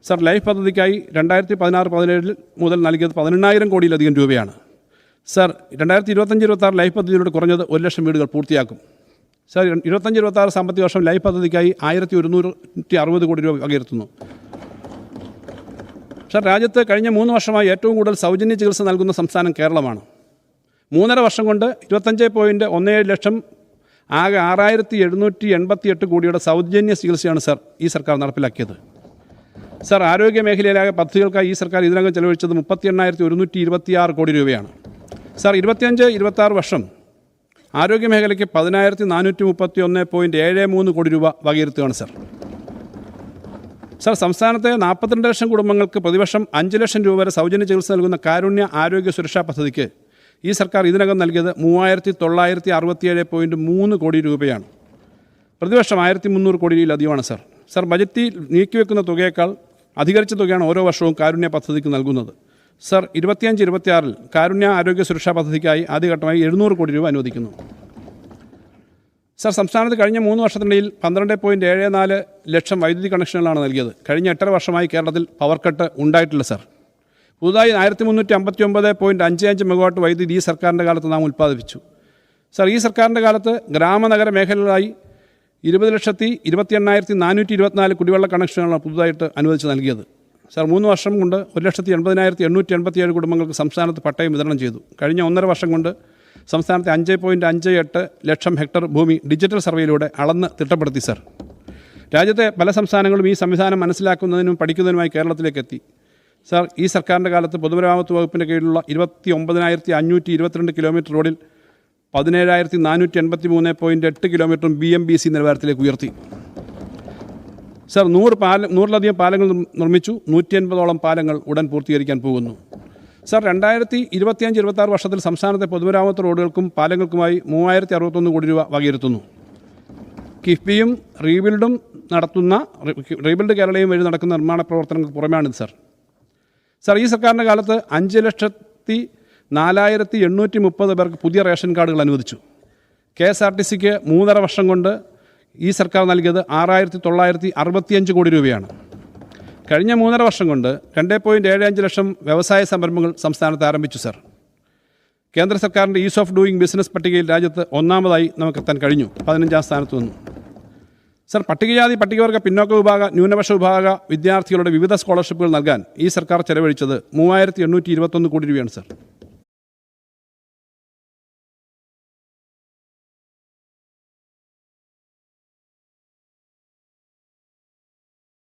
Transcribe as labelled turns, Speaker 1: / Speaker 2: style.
Speaker 1: Sir, life പദ്ധതിക്കായി 2016-17 മുതൽ നൽകിയത് 18,000 കോടിയിലധികം രൂപയാണ്. സർ, 2025-26 ലൈഫ് പദ്ധതിയിലൂടെ കുറഞ്ഞത് 1 ലക്ഷം വീടുകൾ പൂർത്തിയാക്കും. സർ, 25-26 സാമ്പത്തിക വർഷം ലൈഫ് പദ്ധതിക്കായി 1160 കോടി രൂപ വകയിരുത്തുന്നു. സർ, രാജ്യത്ത് കഴിഞ്ഞ 3 വർഷമായി ഏറ്റവും കൂടുതൽ സൗജന്യ ചികിത്സ നൽകുന്ന സംസ്ഥാനം കേരളമാണ്. 3.5 വർഷം കൊണ്ട് 25.17 ലക്ഷം ആകെ 6,788 കോടിയുടെ സൗജന്യ ചികിത്സയാണ് സർ ഈ സർക്കാർ നടപ്പിലാക്കിയത്. സർ, ആരോഗ്യ മേഖലയിലാകെ പദ്ധതികൾക്കായി ഈ സർക്കാർ ഇതിനകം ചെലവഴിച്ചത് 38,126 കോടി രൂപയാണ്. സർ, 25-26 വർഷം ആരോഗ്യ മേഖലയ്ക്ക് 10,431.73 കോടി രൂപ വകയിരുത്തുകയാണ് സർ. സർ, സംസ്ഥാനത്തെ 42 ലക്ഷം കുടുംബങ്ങൾക്ക് പ്രതിവർഷം 5 ലക്ഷം രൂപ വരെ സൗജന്യ ചികിത്സ നൽകുന്ന കാരുണ്യ ആരോഗ്യ സുരക്ഷാ പദ്ധതിക്ക് ഈ സർക്കാർ ഇതിനകം നൽകിയത് 3,967.3 കോടി രൂപയാണ്. പ്രതിവർഷം 1,300 കോടിയിലധികമാണ് സർ. സർ, ബജറ്റിൽ നീക്കിവെക്കുന്ന തുകയേക്കാൾ അധികരിച്ച തുകയാണ് ഓരോ വർഷവും കാരുണ്യ പദ്ധതിക്ക് നൽകുന്നത്. സർ, 25-26 കാരുണ്യ ആരോഗ്യ സുരക്ഷാ പദ്ധതിക്കായി ആദ്യഘട്ടമായി 700 കോടി രൂപ അനുവദിക്കുന്നു. സർ, സംസ്ഥാനത്ത് കഴിഞ്ഞ 3 വർഷത്തിനിടയിൽ 12.74 ലക്ഷം വൈദ്യുതി കണക്ഷനുകളാണ് നൽകിയത്. കഴിഞ്ഞ 8.5 വർഷമായി കേരളത്തിൽ പവർ കട്ട് ഉണ്ടായിട്ടില്ല സർ. പുതുതായി 1,359.55 മെഗാവാട്ട് വൈദ്യുതി ഈ സർക്കാരിൻ്റെ കാലത്ത് നാം ഉൽപ്പാദിപ്പിച്ചു. സർ, ഈ സർക്കാരിൻ്റെ കാലത്ത് ഗ്രാമനഗര മേഖലകളായി 20,28,424 കുടിവെള്ള കണക്ഷനുകളാണ് പുതുതായിട്ട് അനുവദിച്ച് നൽകിയത്. സർ, 3 വർഷം കൊണ്ട് 1,80,887 കുടുംബങ്ങൾക്ക് സംസ്ഥാനത്ത് പട്ടയം വിതരണം ചെയ്തു. കഴിഞ്ഞ 1.5 വർഷം കൊണ്ട് സംസ്ഥാനത്തെ 5.58 ലക്ഷം ഹെക്ടർ ഭൂമി ഡിജിറ്റൽ സർവേയിലൂടെ അളന്ന് തിട്ടപ്പെടുത്തി സർ. രാജ്യത്തെ പല സംസ്ഥാനങ്ങളും ഈ സംവിധാനം മനസ്സിലാക്കുന്നതിനും പഠിക്കുന്നതിനുമായി കേരളത്തിലേക്ക് എത്തി. സർ, ഈ സർക്കാരിൻ്റെ കാലത്ത് പൊതുമരാമത്ത് വകുപ്പിൻ്റെ കീഴിലുള്ള 29,522 കിലോമീറ്റർ റോഡിൽ 17,483.8 കിലോമീറ്ററും BMBC നിലവാരത്തിലേക്ക് ഉയർത്തി. സർ, 100-ലധികം പാലങ്ങൾ നിർമ്മിച്ചു. 180ഓളം പാലങ്ങൾ ഉടൻ പൂർത്തീകരിക്കാൻ പോകുന്നു. സർ, 2025-26 വർഷത്തിൽ സംസ്ഥാനത്തെ പൊതുമരാമത്ത് റോഡുകൾക്കും പാലങ്ങൾക്കുമായി 3,061 കോടി രൂപ വകയിരുത്തുന്നു. കിഫ്ബിയും റീബിൽഡ് കേരളയും വഴി നടക്കുന്ന നിർമ്മാണ പ്രവർത്തനങ്ങൾക്ക് പുറമെയാണിത് സർ. സർ, ഈ സർക്കാരിൻ്റെ കാലത്ത് 5,04,830 പേർക്ക് പുതിയ റേഷൻ കാർഡുകൾ അനുവദിച്ചു. KSRTCക്ക് 3.5 വർഷം കൊണ്ട് ഈ സർക്കാർ നൽകിയത് 6,965 കോടി രൂപയാണ്. കഴിഞ്ഞ 3.5 വർഷം കൊണ്ട് 2.75 ലക്ഷം വ്യവസായ സംരംഭങ്ങൾ സംസ്ഥാനത്ത് ആരംഭിച്ചു സർ. കേന്ദ്ര സർക്കാരിൻ്റെ ഈസ് ഓഫ് ഡൂയിങ് ബിസിനസ് പട്ടികയിൽ രാജ്യത്ത് 1ാമതായി നമുക്കെത്താൻ കഴിഞ്ഞു. 15ാം സ്ഥാനത്ത് വന്നു. സർ, പട്ടികജാതി പട്ടികവർഗ പിന്നോക്ക വിഭാഗ ന്യൂനപക്ഷ വിഭാഗ വിദ്യാർത്ഥികളുടെ വിവിധ സ്കോളർഷിപ്പുകൾ നൽകാൻ ഈ സർക്കാർ ചെലവഴിച്ചത് 3,821 കോടി രൂപയാണ് സർ.